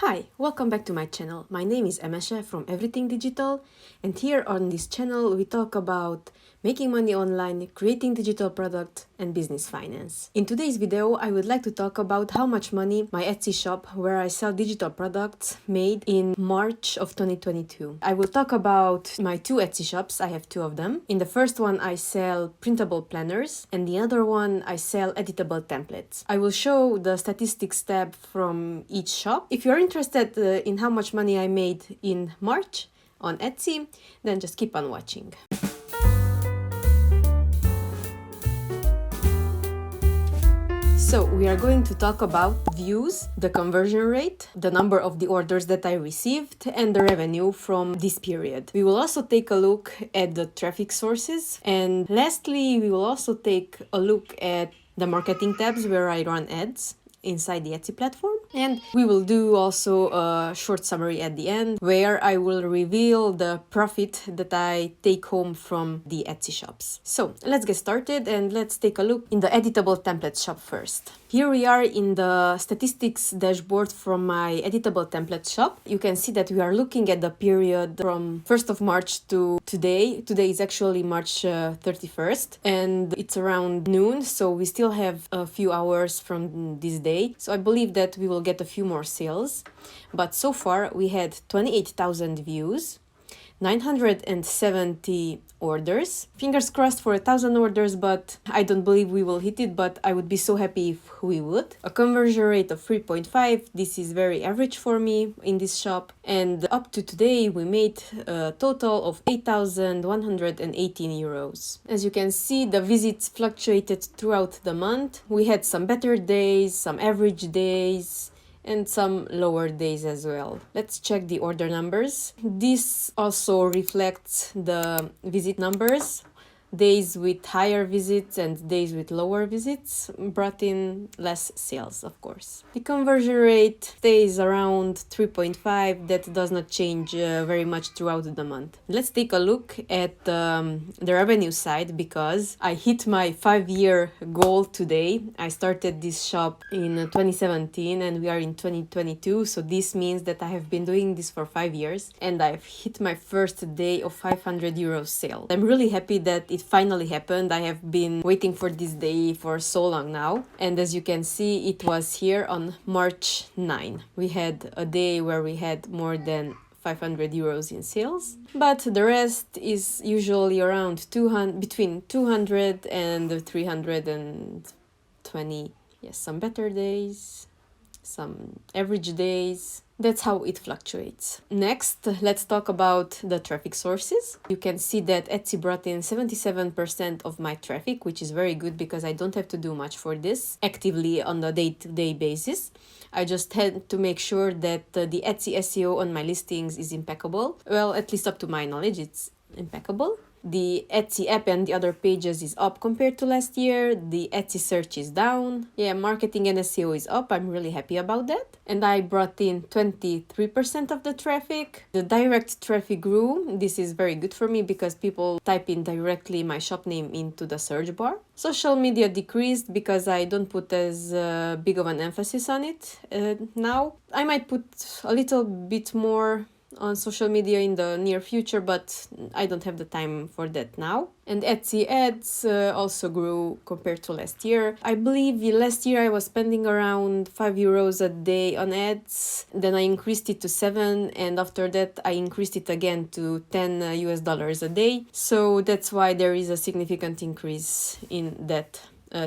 Hi, welcome back to my channel. My name is Emeshe from Everything Digital, and here on this channel we talk about making money online, creating digital products, and business finance. In today's video, I would like to talk about how much money my Etsy shop, where I sell digital products, made in March of 2022. I will talk about my two Etsy shops. I have two of them. In the first one, I sell printable planners, and the other one, I sell editable templates. I will show the statistics tab from each shop. If you're interested in how much money I made in March on Etsy, then just keep on watching. So we are going to talk about views, the conversion rate, the number of the orders that I received, and the revenue from this period. We will also take a look at the traffic sources, and lastly, we will also take a look at the marketing tabs where I run ads inside the Etsy platform. And we will do also a short summary at the end where I will reveal the profit that I take home from the Etsy shops. So let's get started and let's take a look in the editable template shop first. Here we are in the statistics dashboard from my editable template shop. You can see that we are looking at the period from 1st of March to today. Today is actually March 31st and it's around noon, so we still have a few hours from this day. So I believe that we will get a few more sales. But so far we had 28,000 views, 970 orders. Fingers crossed for 1,000 orders, but I don't believe we will hit it, but I would be so happy if we would. A conversion rate of 3.5. This is very average for me in this shop. And up to today, we made a total of 8,118 euros. As you can see, the visits fluctuated throughout the month. We had some better days, some average days, and some lower days as well. Let's check the order numbers. This also reflects the visit numbers. Days with higher visits and days with lower visits brought in less sales, of course. The conversion rate stays around 3.5. That does not change very much throughout the month. Let's take a look at the revenue side because I hit my 5-year goal today. I started this shop in 2017 and we are in 2022. So this means that I have been doing this for 5 years and I've hit my first day of 500 euros sale. I'm really happy that it finally happened. I have been waiting for this day for so long now. And as you can see, it was here on March 9. We had a day where we had more than 500 euros in sales, but the rest is usually around between 200 and 320. Yes, some better days, some average days. That's how it fluctuates. Next, let's talk about the traffic sources. You can see that Etsy brought in 77% of my traffic, which is very good because I don't have to do much for this actively on a day-to-day basis. I just had to make sure that the Etsy SEO on my listings is impeccable. Well, at least up to my knowledge, it's impeccable. The Etsy app and the other pages is up compared to last year. The Etsy search is down. Yeah, marketing and SEO is up. I'm really happy about that. And I brought in 23% of the traffic. The direct traffic grew. This is very good for me because people type in directly my shop name into the search bar. Social media decreased because I don't put as big of an emphasis on it now. I might put a little bit more on social media in the near future, but I don't have the time for that now. And Etsy ads also grew compared to last year. I believe last year I was spending around 5 euros a day on ads. Then I increased it to 7, and after that I increased it again to $10 a day. So that's why there is a significant increase in that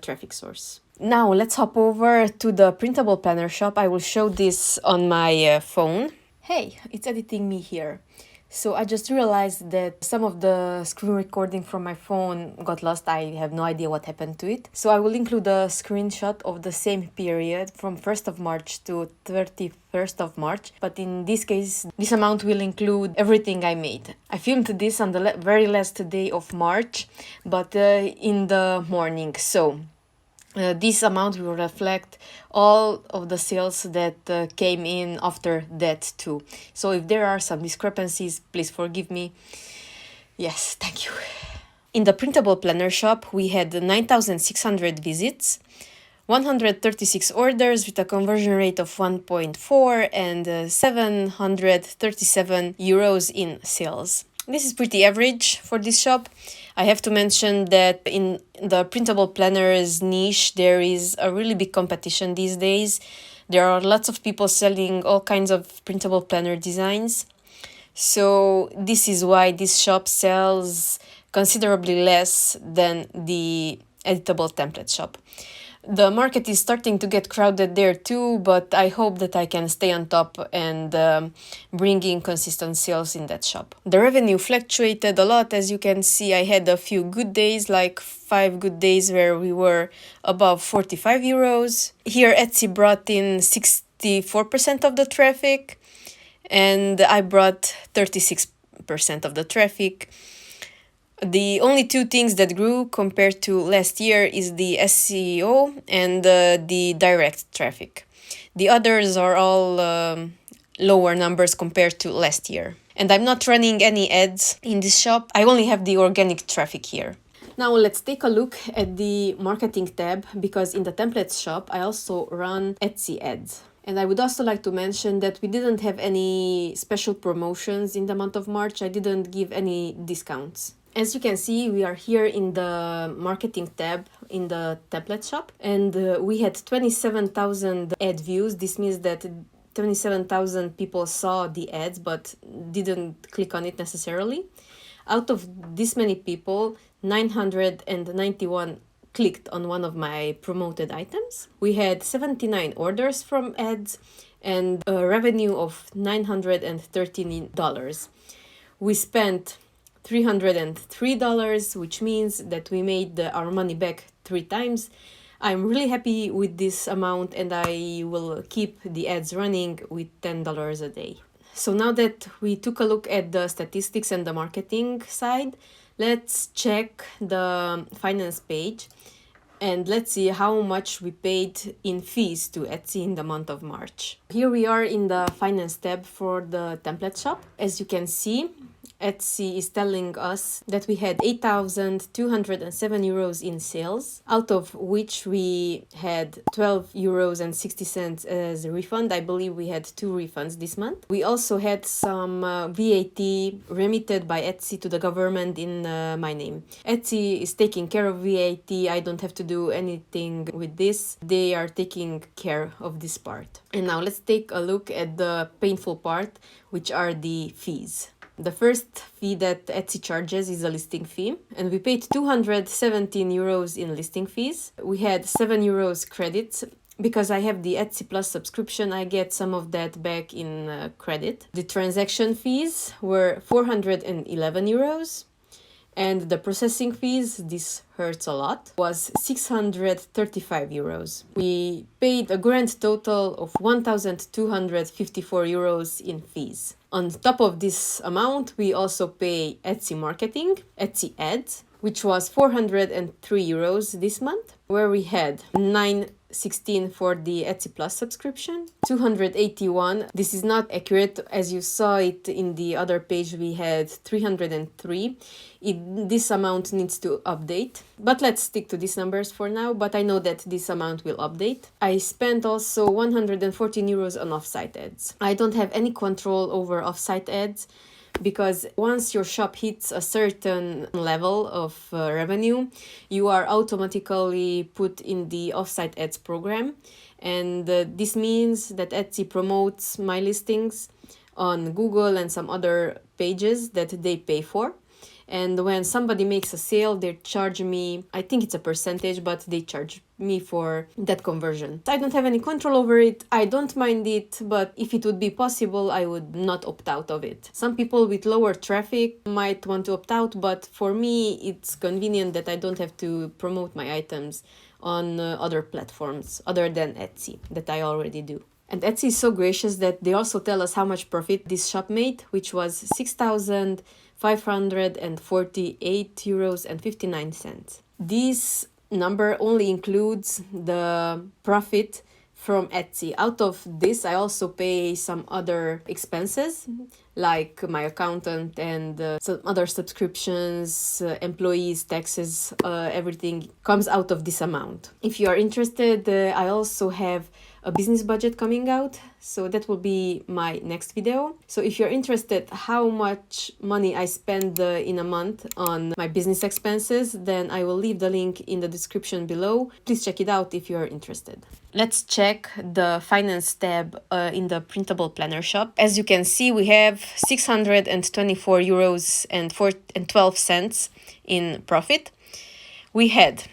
traffic source. Now let's hop over to the printable planner shop. I will show this on my phone. Hey, it's editing me here. So I just realized that some of the screen recording from my phone got lost. I have no idea what happened to it. So I will include a screenshot of the same period from 1st of March to 31st of March. But in this case, this amount will include everything I made. I filmed this on the very last day of March, but in the morning. So this amount will reflect all of the sales that came in after that too. So if there are some discrepancies, please forgive me. Yes, thank you. In the printable planner shop, we had 9,600 visits, 136 orders with a conversion rate of 1.4 and 737 euros in sales. This is pretty average for this shop. I have to mention that in the printable planners niche, there is a really big competition these days. There are lots of people selling all kinds of printable planner designs. So this is why this shop sells considerably less than the editable template shop. The market is starting to get crowded there too, but I hope that I can stay on top and bring in consistent sales in that shop. The revenue fluctuated a lot. As you can see, I had a few good days, like 5 good days where we were above 45 euros. Here Etsy brought in 64% of the traffic, and I brought 36% of the traffic. The only two things that grew compared to last year is the SEO and the direct traffic. The others are all lower numbers compared to last year. And I'm not running any ads in this shop. I only have the organic traffic here. Now let's take a look at the marketing tab, because in the templates shop I also run Etsy ads. And I would also like to mention that we didn't have any special promotions in the month of March. I didn't give any discounts. As you can see, we are here in the marketing tab in the template shop, and we had 27,000 ad views. This means that 27,000 people saw the ads but didn't click on it necessarily. Out of this many people, 991 clicked on one of my promoted items. We had 79 orders from ads and a revenue of $913. We spent $303, which means that we made our money back 3 times. I'm really happy with this amount, and I will keep the ads running with $10 a day. So now that we took a look at the statistics and the marketing side, let's check the finance page and let's see how much we paid in fees to Etsy in the month of March. Here we are in the finance tab for the template shop. As you can see, Etsy is telling us that we had 8,207 euros in sales, out of which we had 12 euros and 60 cents as a refund. I believe we had 2 refunds this month. We also had some VAT remitted by Etsy to the government in my name. Etsy is taking care of VAT. I don't have to do anything with this. They are taking care of this part. And now let's take a look at the painful part, which are the fees. The first fee that Etsy charges is a listing fee, and we paid 217 euros in listing fees. We had 7 euros credits. Because I have the Etsy Plus subscription, I get some of that back in credit. The transaction fees were 411 euros. And the processing fees, this hurts a lot, was 635 euros. We paid a grand total of 1,254 euros in fees. On top of this amount, we also pay Etsy marketing, Etsy ads, which was 403 euros this month, where we had 916 for the Etsy Plus subscription, 281. This is not accurate. As you saw it in the other page, we had 303. This amount needs to update, but let's stick to these numbers for now. But I know that this amount will update. I spent also 114 euros on offsite ads. I don't have any control over offsite ads, because once your shop hits a certain level of revenue, you are automatically put in the offsite ads program. And this means that Etsy promotes my listings on Google and some other pages that they pay for. And when somebody makes a sale, they charge me, I think it's a percentage, but they charge me for that conversion. I don't have any control over it. I don't mind it, but if it would be possible, I would not opt out of it. Some people with lower traffic might want to opt out, but for me, it's convenient that I don't have to promote my items on other platforms other than Etsy that I already do. And Etsy is so gracious that they also tell us how much profit this shop made, which was 6,548 euros and 59 cents. This number only includes the profit from Etsy. Out of this, I also pay some other expenses like my accountant and some other subscriptions, employees, taxes, everything comes out of this amount. If you are interested, I also have a business budget coming out, so that will be my next video. So if you're interested how much money I spend in a month on my business expenses, then I will leave the link in the description below. Please check it out if you're interested. Let's check the finance tab in the Printable Planner shop. As you can see, we have 624 euros and 12 cents in profit. We had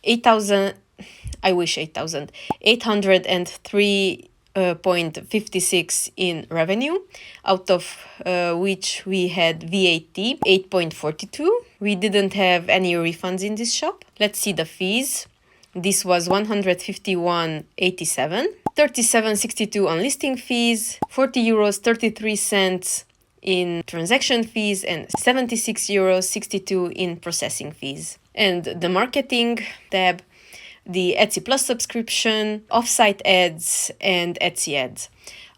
803.56 in revenue, out of which we had VAT 8.42. We didn't have any refunds in this shop. Let's see the fees. This was 151.87, 37.62 on listing fees, 40 euros 33 cents in transaction fees, and 76 euros 62 in processing fees. And the marketing tab, the Etsy Plus subscription, offsite ads, and Etsy ads.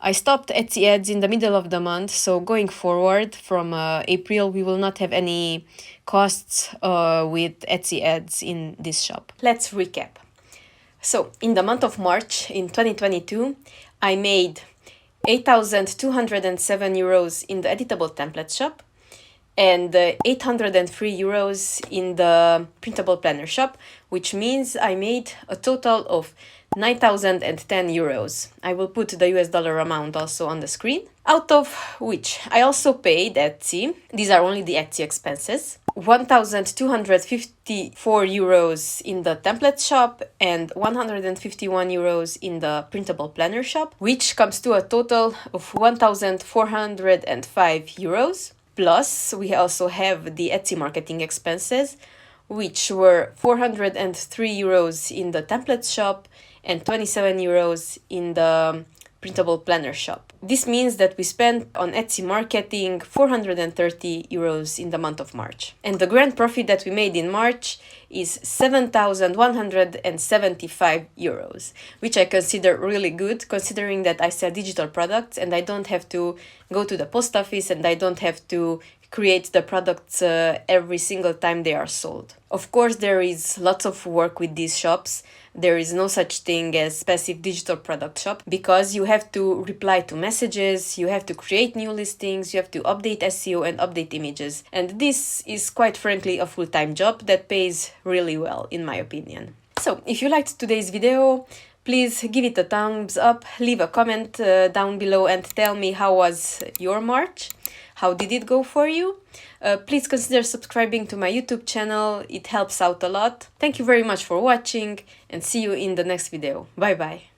I stopped Etsy ads in the middle of the month, so going forward from April, we will not have any costs with Etsy ads in this shop. Let's recap. So in the month of March in 2022, I made 8,207 euros in the editable template shop and 803 euros in the Printable Planner shop, which means I made a total of 9,010 euros. I will put the US dollar amount also on the screen, out of which I also paid Etsy. These are only the Etsy expenses. 1,254 euros in the template shop and 151 euros in the Printable Planner shop, which comes to a total of 1,405 euros. Plus, we also have the Etsy marketing expenses, which were 403 euros in the template shop and 27 euros in the Printable Planner shop. This means that we spent on Etsy marketing 430 euros in the month of March. And the grand profit that we made in March is 7,175 euros, which I consider really good, considering that I sell digital products and I don't have to go to the post office and I don't have to create the products every single time they are sold. Of course, there is lots of work with these shops. There is no such thing as passive digital product shop because you have to reply to messages, you have to create new listings, you have to update SEO and update images. And this is quite frankly a full-time job that pays really well, in my opinion. So if you liked today's video, please give it a thumbs up, leave a comment down below and tell me how was your March. How did it go for you? Please consider subscribing to my YouTube channel. It helps out a lot. Thank you very much for watching and see you in the next video. Bye bye.